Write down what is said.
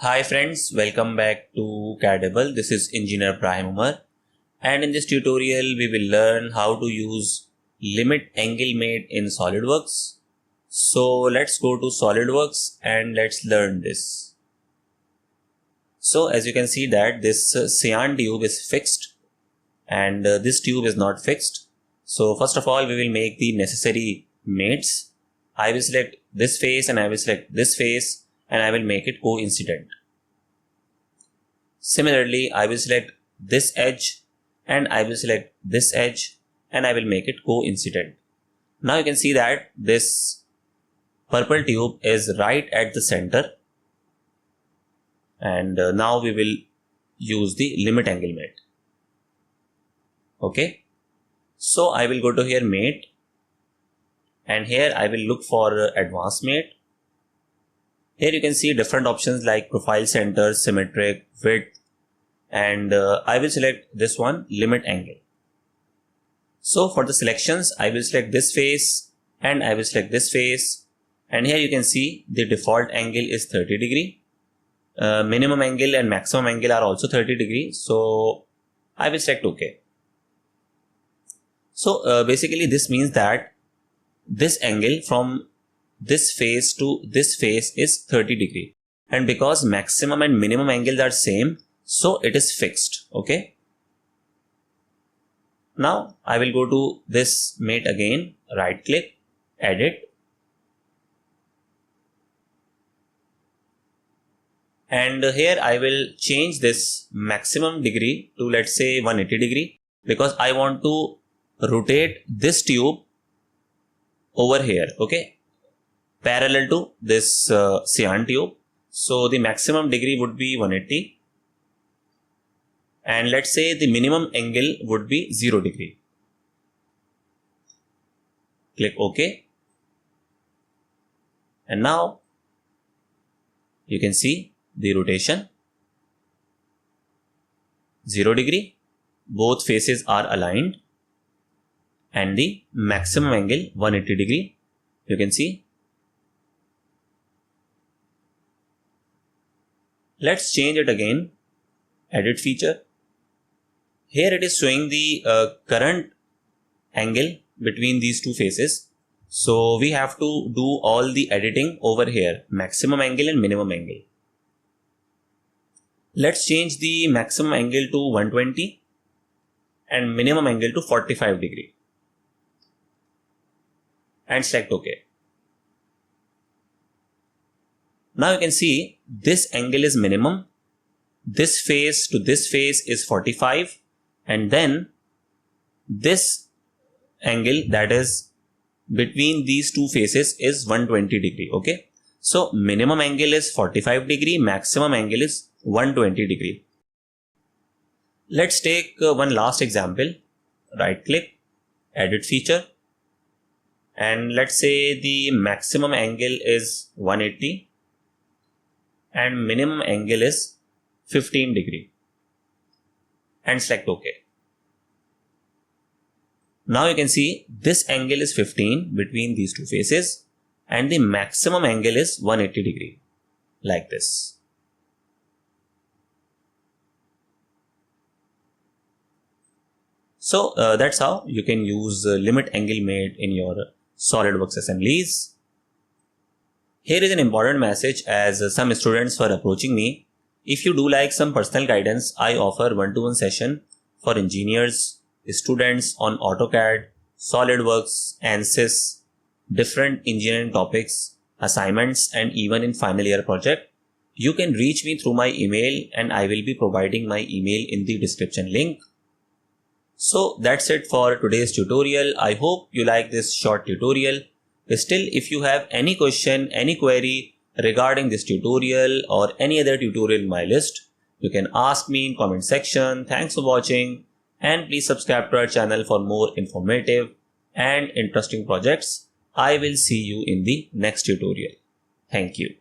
Hi friends, welcome back to CADable. This is Engineer Ibrahim.omer, and in this tutorial we will learn how to use limit angle made in Solidworks. So let's go to Solidworks and let's learn this. So as you can see that this cyan tube is fixed and this tube is not fixed. So first of all we will make the necessary mates. I will select this face and I will select this face and I will make it coincident. Similarly, I will select this edge and I will select this edge and I will make it coincident. Now you can see that this purple tube is right at the center, and now we will use the limit angle mate. Okay, so I will go to here mate, and here I will look for advanced mate. Here you can see different options like profile center, symmetric, width, and I will select this one, limit angle. So for the selections, I will select this face and I will select this face, and here you can see the default angle is 30 degree. Minimum angle and maximum angle are also 30 degree. So I will select OK. So basically this means that this angle from this face to this face is 30 degree, and because maximum and minimum angles are same, so it is fixed. Okay, now I will go to this mate again, right click, edit, and here I will change this maximum degree to, let's say, 180 degree, because I want to rotate this tube over here, okay, parallel to this cyan tube. So the maximum degree would be 180, and let's say the minimum angle would be 0 degree. Click OK, and now you can see the rotation 0 degree, both faces are aligned, and the maximum angle 180 degree. You can see. Let's change it again, edit feature. Here it is showing the current angle between these two faces. So we have to do all the editing over here, maximum angle and minimum angle. Let's change the maximum angle to 120 and minimum angle to 45 degree and select OK. Now you can see this angle is minimum, this face to this face is 45, and then this angle that is between these two faces is 120 degree. Okay, so minimum angle is 45 degree, maximum angle is 120 degree. Let's take one last example. Right click, edit feature, and let's say the maximum angle is 180 and minimum angle is 15 degree and select OK. Now you can see this angle is 15 between these two faces and the maximum angle is 180 degree, like this. So that's how you can use limit angle made in your Solidworks assemblies. Here is an important message, as some students were approaching me. If you do like some personal guidance, I offer one-to-one session for engineers, students on AutoCAD, Solidworks, ANSYS, different engineering topics, assignments, and even in final year project. You can reach me through my email, and I will be providing my email in the description link. So that's it for today's tutorial. I hope you like this short tutorial. Still, if you have any question, any query regarding this tutorial or any other tutorial in my list, you can ask me in comment section. Thanks for watching, and please subscribe to our channel for more informative and interesting projects. I will see you in the next tutorial. Thank you.